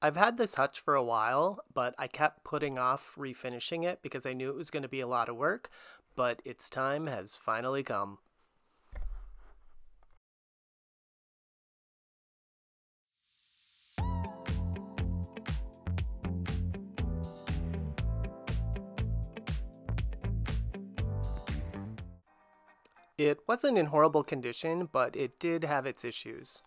I've had this hutch for a while, but I kept putting off refinishing it because I knew it was going to be a lot of work, but its time has finally come. It wasn't in horrible condition, but it did have its issues.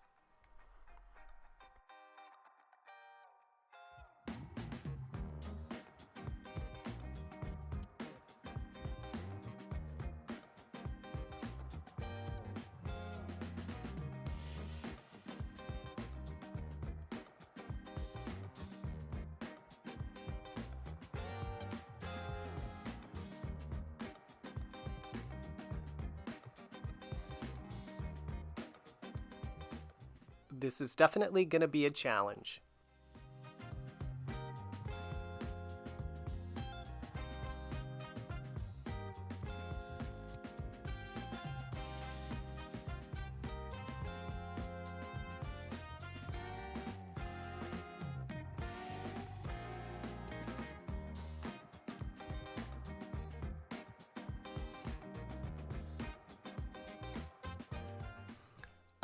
This is definitely going to be a challenge.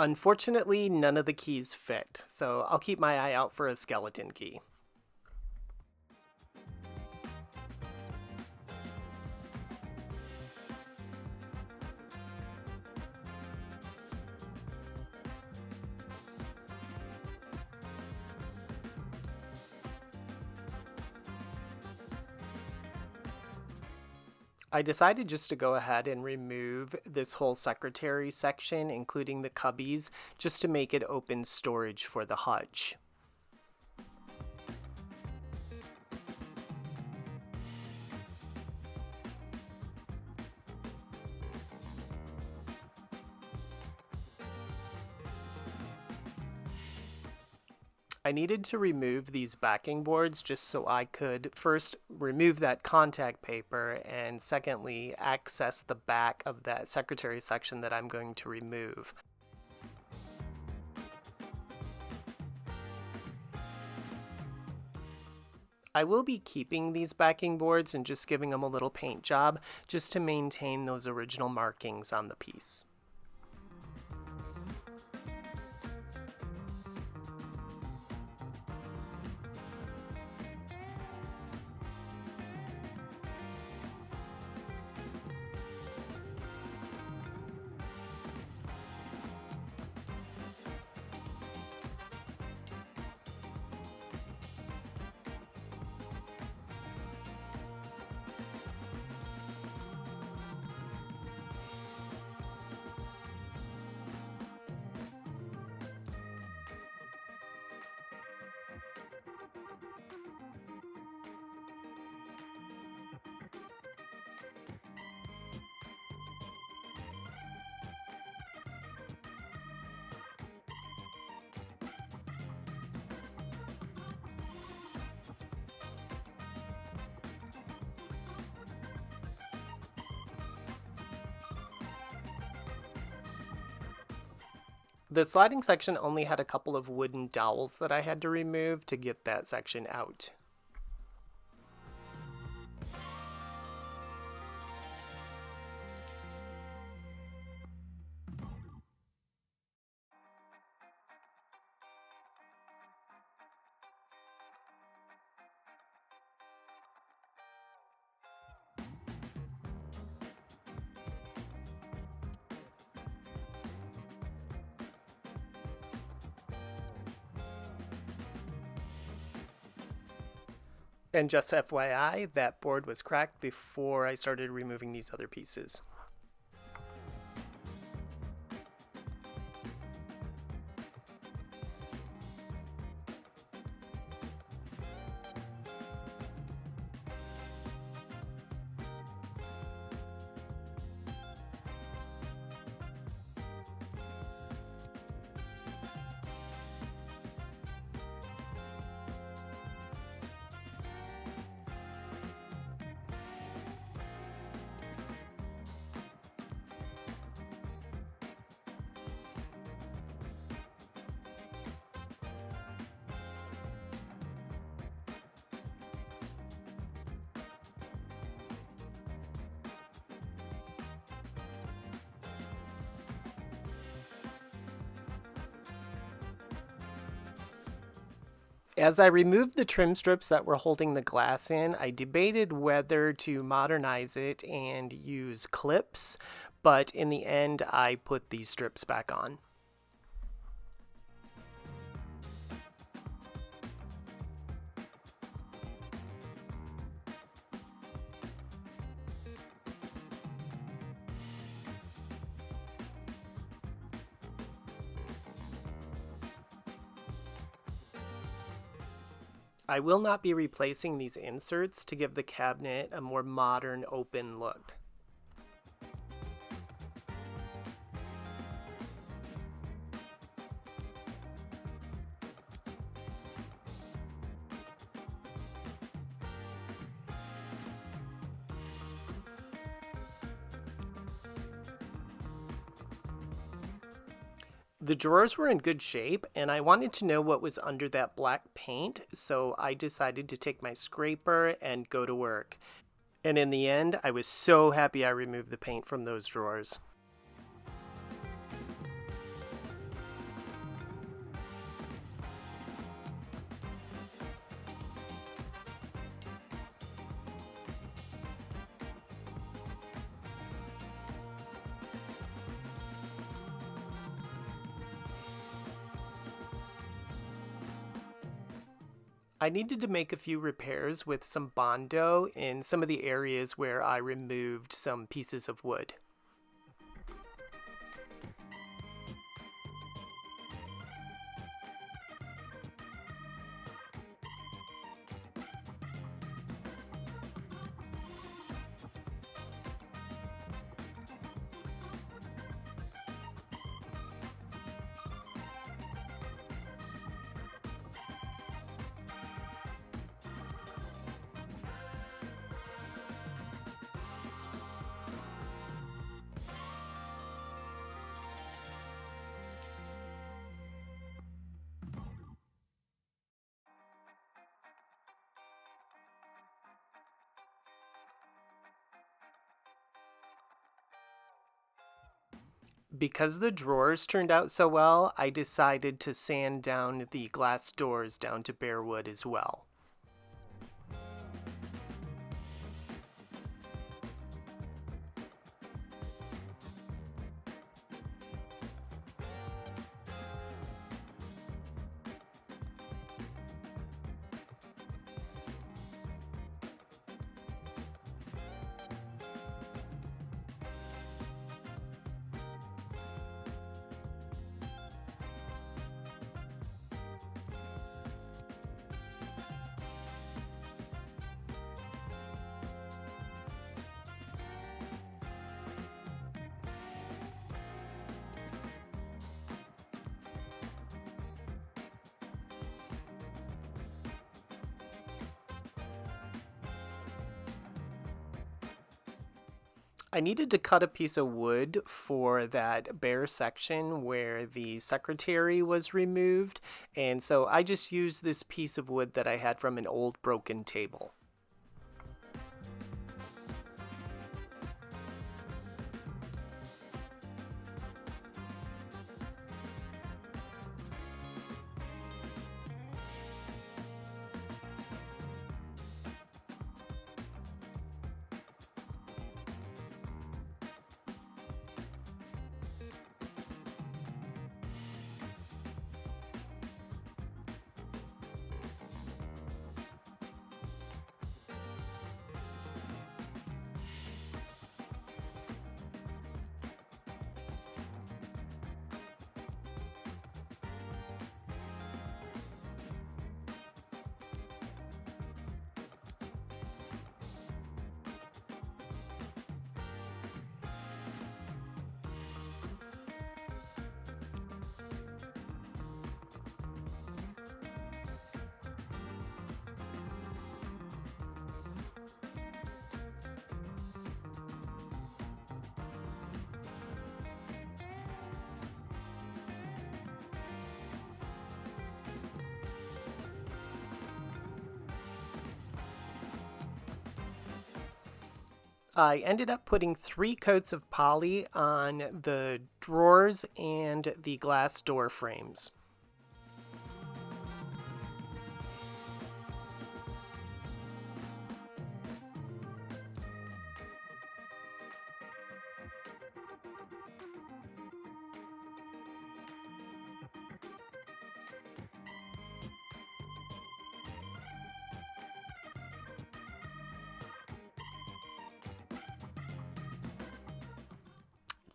Unfortunately, none of the keys fit, so I'll keep my eye out for a skeleton key. I decided just to go ahead and remove this whole secretary section, including the cubbies, just to make it open storage for the hutch. I needed to remove these backing boards just so I could first remove that contact paper and secondly access the back of that secretary section that I'm going to remove. I will be keeping these backing boards and just giving them a little paint job just to maintain those original markings on the piece. The sliding section only had a couple of wooden dowels that I had to remove to get that section out. And just FYI, that board was cracked before I started removing these other pieces. As I removed the trim strips that were holding the glass in, I debated whether to modernize it and use clips, but in the end, I put these strips back on. I will not be replacing these inserts to give the cabinet a more modern, open look. The drawers were in good shape, and I wanted to know what was under that black paint, so I decided to take my scraper and go to work. And in the end, I was so happy I removed the paint from those drawers. I needed to make a few repairs with some Bondo in some of the areas where I removed some pieces of wood. Because the drawers turned out so well, I decided to sand down the glass doors down to bare wood as well. I needed to cut a piece of wood for that bare section where the secretary was removed, and so I just used this piece of wood that I had from an old broken table. I ended up putting 3 coats of poly on the drawers and the glass door frames.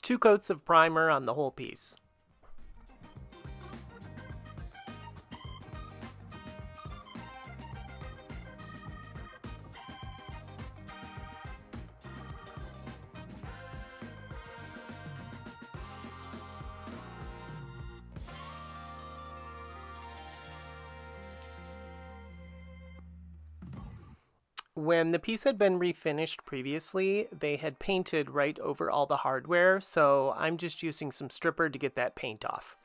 2 coats of primer on the whole piece. When the piece had been refinished previously, they had painted right over all the hardware, so I'm just using some stripper to get that paint off.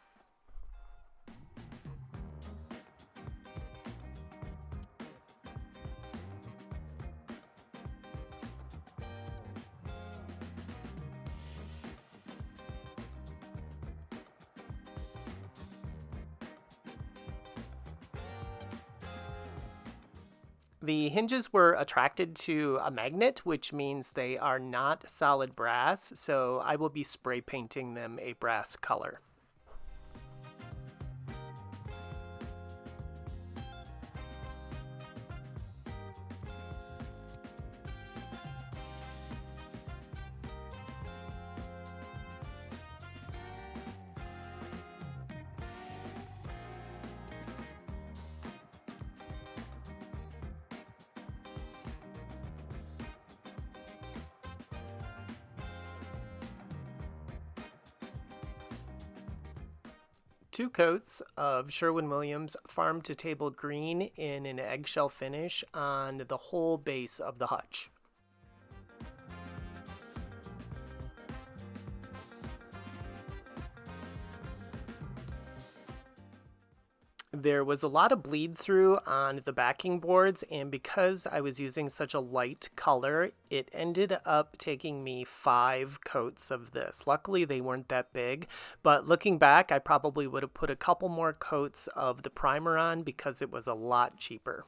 The hinges were attracted to a magnet, which means they are not solid brass, so I will be spray painting them a brass color. Two coats of Sherwin-Williams Farm to Table Green in an eggshell finish on the whole base of the hutch. There was a lot of bleed through on the backing boards, and because I was using such a light color, it ended up taking me 5 coats of this. Luckily, they weren't that big, but looking back, I probably would have put a couple more coats of the primer on because it was a lot cheaper.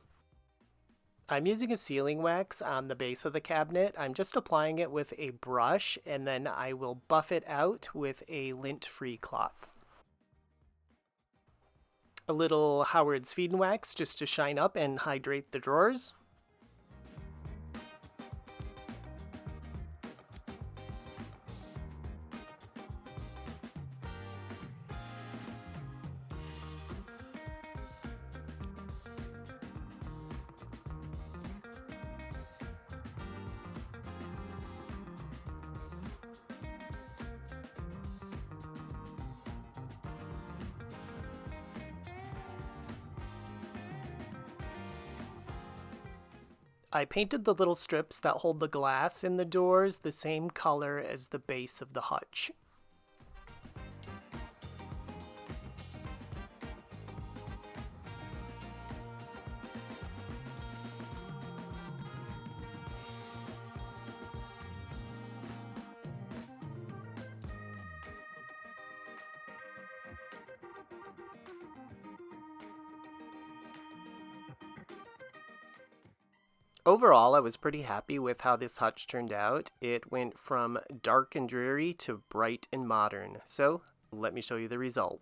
I'm using a sealing wax on the base of the cabinet. I'm just applying it with a brush, and then I will buff it out with a lint-free cloth. A little Howard's Feed and Wax just to shine up and hydrate the drawers. I painted the little strips that hold the glass in the doors the same color as the base of the hutch. Overall, I was pretty happy with how this hutch turned out. It went from dark and dreary to bright and modern. So, let me show you the result.